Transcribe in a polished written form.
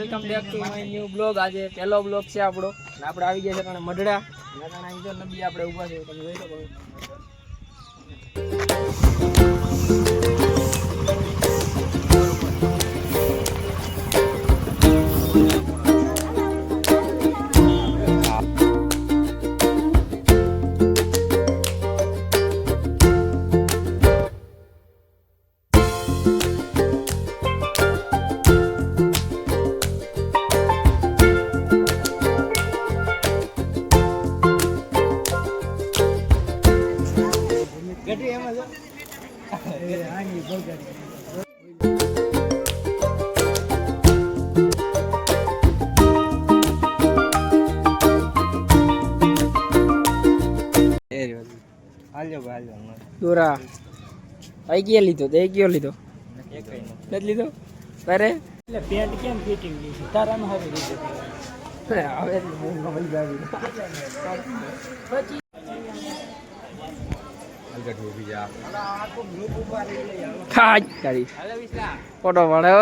Welcome back to my new blog. આજે પહેલો blog છે આપણો. આપણે આવી ગયા છે કારણ મઢડા અહીં જો નદી આપણે ઊભા છે, તમે જોઈ શકો. ગઢી એમાં જો આની બગડી દોરા આઈ ગયા લીધો તે ગયો લીધો નથી લીધો તારે એટલે પેન્ટ કેમ ફિટિંગ દી છે તારામાં હારી રીતે હવે મળી જાવી પછી ખાજ કરી ફોટો પાડો.